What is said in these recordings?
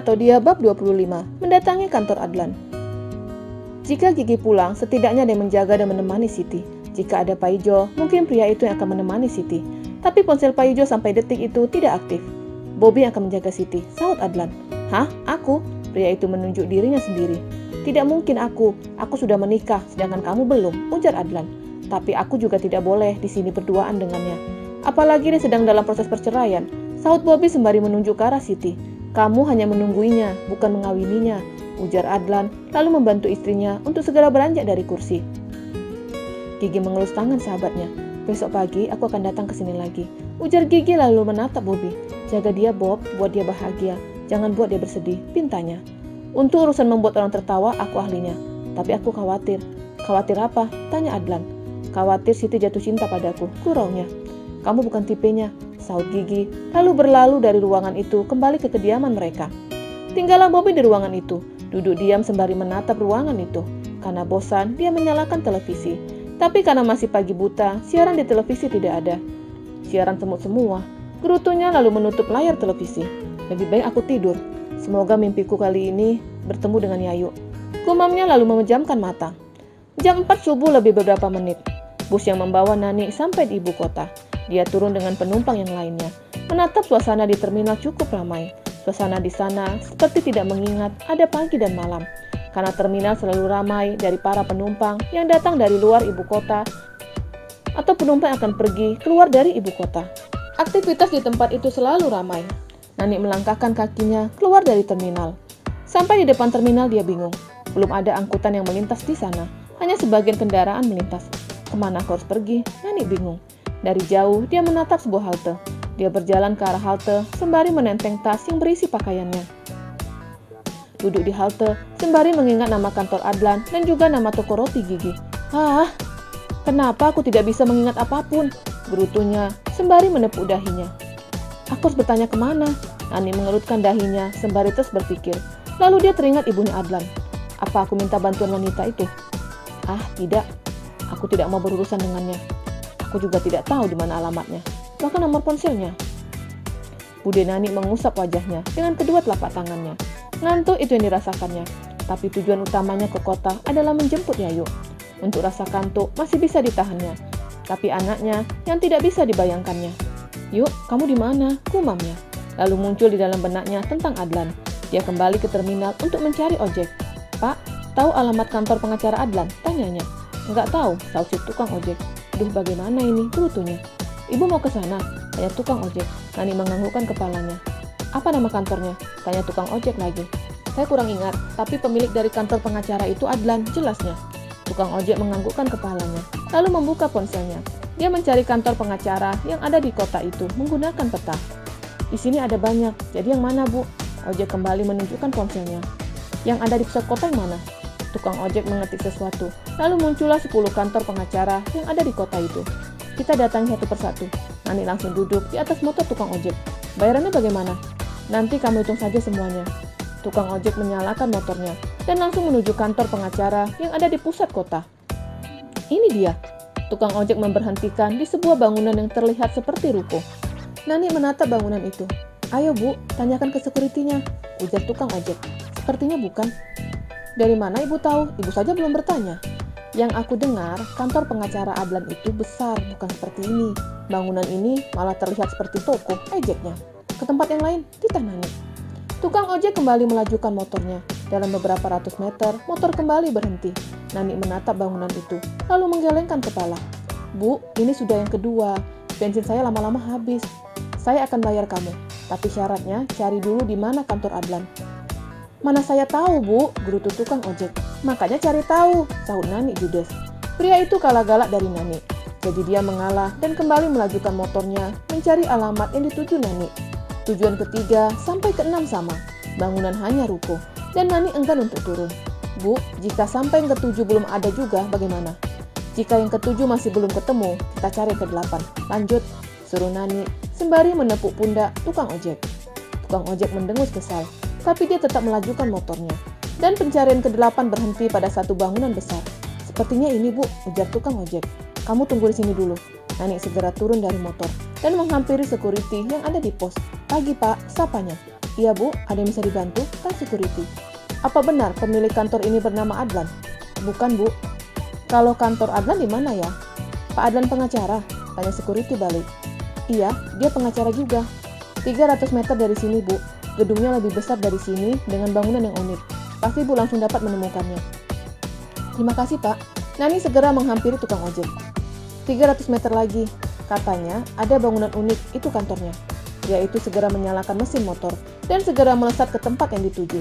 atau Dia bab 25, mendatangi kantor Adlan. Jika Gigi pulang, setidaknya ada yang menjaga dan menemani Siti. Jika ada Pak Ijo, mungkin pria itu yang akan menemani Siti. Tapi ponsel Pak Ijo sampai detik itu tidak aktif. Bobby akan menjaga Siti, sahut Adlan. Hah? Aku? Pria itu menunjuk dirinya sendiri. Tidak mungkin aku sudah menikah, sedangkan kamu belum, ujar Adlan. Tapi aku juga tidak boleh di sini berduaan dengannya. Apalagi dia sedang dalam proses perceraian, sahut Bobby sembari menunjuk ke arah Siti. Kamu hanya menungguinya, bukan mengawininya, ujar Adlan, lalu membantu istrinya untuk segera beranjak dari kursi. Gigi mengelus tangan sahabatnya. Besok pagi aku akan datang ke sini lagi, ujar Gigi lalu menatap Bobby. Jaga dia Bob, buat dia bahagia, jangan buat dia bersedih, pintanya. Untuk urusan membuat orang tertawa, aku ahlinya. Tapi aku khawatir. Khawatir apa? Tanya Adlan. Khawatir Siti jatuh cinta padaku, guraunya. Kamu bukan tipenya, sahut Gigi, lalu berlalu dari ruangan itu kembali ke kediaman mereka. Tinggallah Bobby di ruangan itu, duduk diam sembari menatap ruangan itu. Karena bosan, dia menyalakan televisi. Tapi karena masih pagi buta, siaran di televisi tidak ada. Siaran semut semua. Gerutunya lalu menutup layar televisi. Lebih baik aku tidur. Semoga mimpiku kali ini bertemu dengan Yayu. Gumamnya lalu memejamkan mata. Jam 4 subuh lebih beberapa menit. Bus yang membawa Nani sampai di ibu kota. Dia turun dengan penumpang yang lainnya. Menatap suasana di terminal cukup ramai. Suasana di sana seperti tidak mengingat ada pagi dan malam. Karena terminal selalu ramai dari para penumpang yang datang dari luar ibu kota atau penumpang yang akan pergi keluar dari ibu kota. Aktivitas di tempat itu selalu ramai. Nani melangkahkan kakinya keluar dari terminal. Sampai di depan terminal dia bingung. Belum ada angkutan yang melintas di sana. Hanya sebagian kendaraan melintas. Kemana aku harus pergi? Nani bingung. Dari jauh dia menatap sebuah halte. Dia berjalan ke arah halte sembari menenteng tas yang berisi pakaiannya. Duduk di halte sembari mengingat nama kantor Adlan dan juga nama toko roti Gigi. Kenapa aku tidak bisa mengingat apapun? Gerutunya sembari menepuk dahinya. Aku harus bertanya kemana? Nani mengerutkan dahinya sembari terus berpikir. Lalu dia teringat ibunya Adlan. Apa aku minta bantuan wanita itu? Tidak. Aku tidak mau berurusan dengannya. Aku juga tidak tahu di mana alamatnya. Bahkan nomor ponselnya. Bude Nani mengusap wajahnya dengan kedua telapak tangannya. Ngantuk itu yang dirasakannya. Tapi tujuan utamanya ke kota adalah menjemput Yayu. Untuk rasa kantuk masih bisa ditahannya. Tapi anaknya yang tidak bisa dibayangkannya. Yuk, kamu di mana? Gumamnya. Lalu muncul di dalam benaknya tentang Adlan. Dia kembali ke terminal untuk mencari ojek. Pak, tahu alamat kantor pengacara Adlan? Tanyanya. Enggak tahu, sahut si tukang ojek. Duh, bagaimana ini? Gerutunya. Ibu mau ke sana? Tanya tukang ojek. Nani menganggukkan kepalanya. Apa nama kantornya? Tanya tukang ojek lagi. Saya kurang ingat, tapi pemilik dari kantor pengacara itu Adlan, jelasnya. Tukang ojek menganggukkan kepalanya, lalu membuka ponselnya. Dia mencari kantor pengacara yang ada di kota itu menggunakan peta. Di sini ada banyak, jadi yang mana, Bu? Ojek kembali menunjukkan ponselnya. Yang ada di pusat kota yang mana? Tukang ojek mengetik sesuatu, lalu muncullah 10 kantor pengacara yang ada di kota itu. Kita datangi satu persatu. Nani langsung duduk di atas motor tukang ojek. Bayarannya bagaimana? Nanti kamu hitung saja semuanya. Tukang ojek menyalakan motornya dan langsung menuju kantor pengacara yang ada di pusat kota. Ini dia. Tukang ojek memberhentikan di sebuah bangunan yang terlihat seperti ruko. Nani menatap bangunan itu. Ayo Bu, tanyakan ke sekuritinya, ujar tukang ojek. Sepertinya bukan. Dari mana Ibu tahu? Ibu saja belum bertanya. Yang aku dengar, kantor pengacara Adlan itu besar, bukan seperti ini. Bangunan ini malah terlihat seperti toko, ejeknya. Ke tempat yang lain, titah Nani. Tukang ojek kembali melajukan motornya. Dalam beberapa ratus meter, motor kembali berhenti. Nani menatap bangunan itu, lalu menggelengkan kepala. Bu, ini sudah yang kedua. Bensin saya lama-lama habis. Saya akan bayar kamu, tapi syaratnya cari dulu di mana kantor Adlan. Mana saya tahu, Bu, gerutu tukang ojek. Makanya cari tahu, sahut Nani judes. Pria itu kalah galak dari Nani. Jadi dia mengalah dan kembali melajukan motornya mencari alamat yang dituju Nani. Tujuan ketiga sampai ke-6 sama. Bangunan hanya ruko. Dan Nani enggan untuk turun. Bu, jika sampai yang ke-7 belum ada juga, bagaimana? Jika yang ke-7 masih belum ketemu, kita cari ke-8. Lanjut, suruh Nani, sembari menepuk pundak tukang ojek. Tukang ojek mendengus kesal, tapi dia tetap melajukan motornya. Dan pencarian ke-8 berhenti pada satu bangunan besar. Sepertinya ini, Bu, ujar tukang ojek. Kamu tunggu di sini dulu. Nani segera turun dari motor dan menghampiri security yang ada di pos. Pagi, Pak, sapanya. Iya Bu, ada yang bisa dibantu? Kan security. Apa benar pemilik kantor ini bernama Adlan? Bukan Bu. Kalau kantor Adlan di mana ya? Pak Adlan pengacara, tanya security balik. Iya, dia pengacara juga. 300 meter dari sini Bu. Gedungnya lebih besar dari sini dengan bangunan yang unik. Pasti Bu langsung dapat menemukannya. Terima kasih Pak. Nani segera menghampiri tukang ojek. 300 meter lagi. Katanya ada bangunan unik, itu kantornya. Yaitu segera menyalakan mesin motor dan segera melesat ke tempat yang dituju.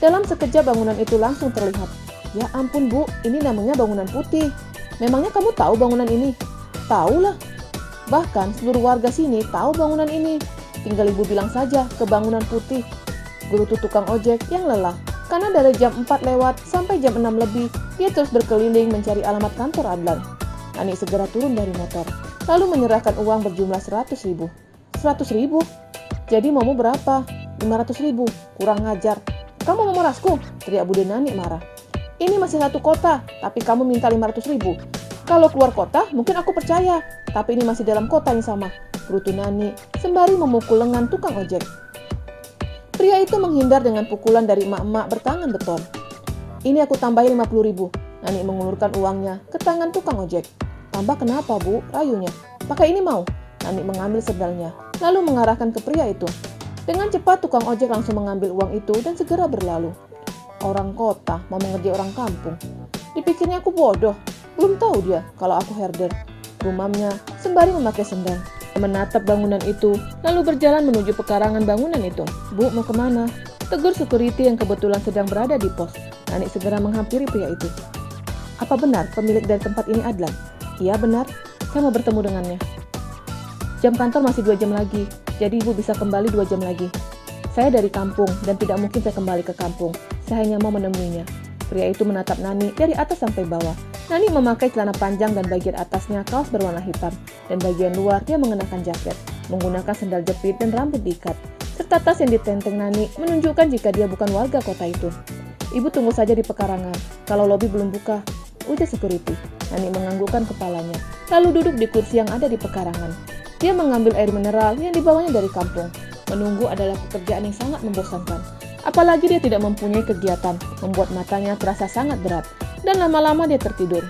Dalam sekejap bangunan itu langsung terlihat. Ya ampun Bu, ini namanya bangunan putih. Memangnya kamu tahu bangunan ini? Tahu lah. Bahkan seluruh warga sini tahu bangunan ini. Tinggal Ibu bilang saja ke bangunan putih. Gerutu tukang ojek yang lelah. Karena dari jam 4 lewat sampai jam 6 lebih, dia terus berkeliling mencari alamat kantor Adlan. Nani segera turun dari motor, lalu menyerahkan uang berjumlah 100.000. 100.000? Jadi maumu berapa? 500.000. Kurang ngajar. Kamu mau merasku? Teriak Bude Nani marah. Ini masih satu kota, tapi kamu minta 500.000. Kalau keluar kota, mungkin aku percaya. Tapi ini masih dalam kota yang sama. Gerutu Nani sembari memukul lengan tukang ojek. Pria itu menghindar dengan pukulan dari emak-emak bertangan beton. Ini aku tambahin 50.000. Nani mengulurkan uangnya ke tangan tukang ojek. Tambah kenapa Bu? Rayunya. Pakai ini mau? Nani mengambil sendalnya, lalu mengarahkan ke pria itu. Dengan cepat tukang ojek langsung mengambil uang itu dan segera berlalu. Orang kota mau mengerjai orang kampung. Dipikirnya aku bodoh. Belum tahu dia kalau aku herder. Gumamnya sembari memakai sendal. Menatap bangunan itu, lalu berjalan menuju pekarangan bangunan itu. Bu, mau kemana? Tegur security yang kebetulan sedang berada di pos. Nani segera menghampiri pria itu. Apa benar pemilik dari tempat ini Adlan? Iya benar, saya mau bertemu dengannya. Jam kantor masih 2 jam lagi, jadi Ibu bisa kembali 2 jam lagi. Saya dari kampung dan tidak mungkin saya kembali ke kampung. Saya hanya mau menemuinya. Pria itu menatap Nani dari atas sampai bawah. Nani memakai celana panjang dan bagian atasnya kaos berwarna hitam, dan bagian luar dia mengenakan jaket, menggunakan sendal jepit dan rambut diikat. Serta tas yang ditenteng Nani menunjukkan jika dia bukan warga kota itu. Ibu tunggu saja di pekarangan, kalau lobi belum buka, ujar security. Nani menganggukkan kepalanya, lalu duduk di kursi yang ada di pekarangan. Dia mengambil air mineral yang dibawanya dari kampung. Menunggu adalah pekerjaan yang sangat membosankan. Apalagi dia tidak mempunyai kegiatan, membuat matanya terasa sangat berat, dan lama-lama dia tertidur.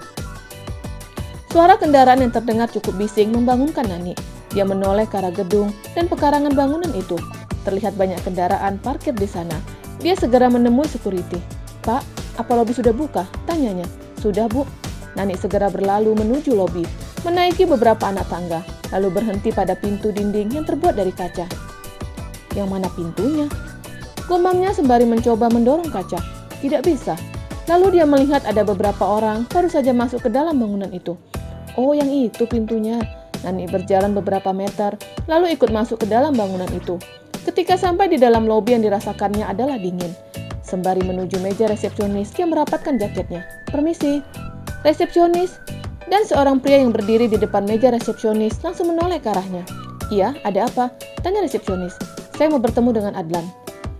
Suara kendaraan yang terdengar cukup bising membangunkan Nani. Dia menoleh ke arah gedung dan pekarangan bangunan itu. Terlihat banyak kendaraan parkir di sana. Dia segera menemui security. Pak, apa lobi sudah buka? Tanyanya. Sudah Bu. Nani segera berlalu menuju lobi, menaiki beberapa anak tangga, lalu berhenti pada pintu dinding yang terbuat dari kaca. Yang mana pintunya? Gumamnya sembari mencoba mendorong kaca. Tidak bisa. Lalu dia melihat ada beberapa orang baru saja masuk ke dalam bangunan itu. Oh, yang itu pintunya. Nani berjalan beberapa meter, lalu ikut masuk ke dalam bangunan itu. Ketika sampai di dalam lobi yang dirasakannya adalah dingin. Sembari menuju meja resepsionis, dia merapatkan jaketnya. Permisi. Resepsionis. Dan seorang pria yang berdiri di depan meja resepsionis langsung menoleh ke arahnya. Iya, ada apa? Tanya resepsionis. Saya mau bertemu dengan Adlan.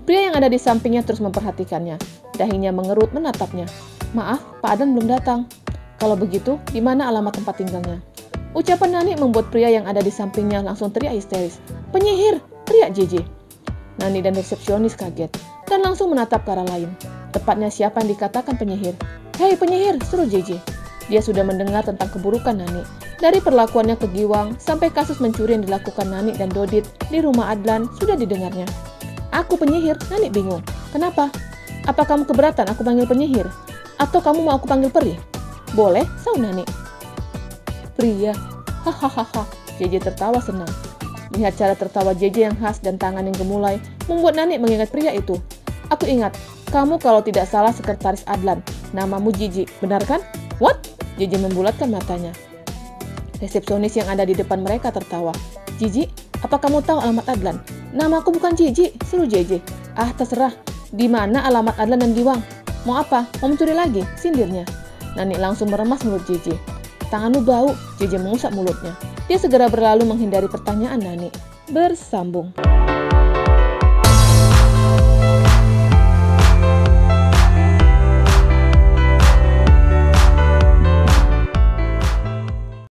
Pria yang ada di sampingnya terus memperhatikannya. Dahinya mengerut menatapnya. Maaf, Pak Adlan belum datang. Kalau begitu, di mana alamat tempat tinggalnya? Ucapan Nani membuat pria yang ada di sampingnya langsung teriak histeris. Penyihir! Teriak JJ. Nani dan resepsionis kaget dan langsung menatap ke arah lain. Tepatnya siapa yang dikatakan penyihir. Hei penyihir, seru JJ. Dia sudah mendengar tentang keburukan Nani. Dari perlakuannya ke Giwang sampai kasus mencuri yang dilakukan Nani dan Dodit di rumah Adlan sudah didengarnya. Aku penyihir, Nani bingung. Kenapa? Apa kamu keberatan aku panggil penyihir? Atau kamu mau aku panggil peri? Boleh, sahut Nani. Pria, hahaha. JJ tertawa senang. Melihat cara tertawa JJ yang khas dan tangan yang gemulai membuat Nani mengingat pria itu. Aku ingat, kamu kalau tidak salah sekretaris Adlan. Namamu Jiji, benar kan? What? JJ membulatkan matanya. Resepsionis yang ada di depan mereka tertawa. Jiji, apa kamu tahu alamat Adlan? Namaku bukan Jiji, seru JJ. Ah, terserah. Di mana alamat Adlan dan Giwang? Mau apa? Mau mencuri lagi? Sindirnya. Nani langsung meremas mulut JJ. Tanganmu bau, JJ mengusap mulutnya. Dia segera berlalu menghindari pertanyaan Nani. Bersambung.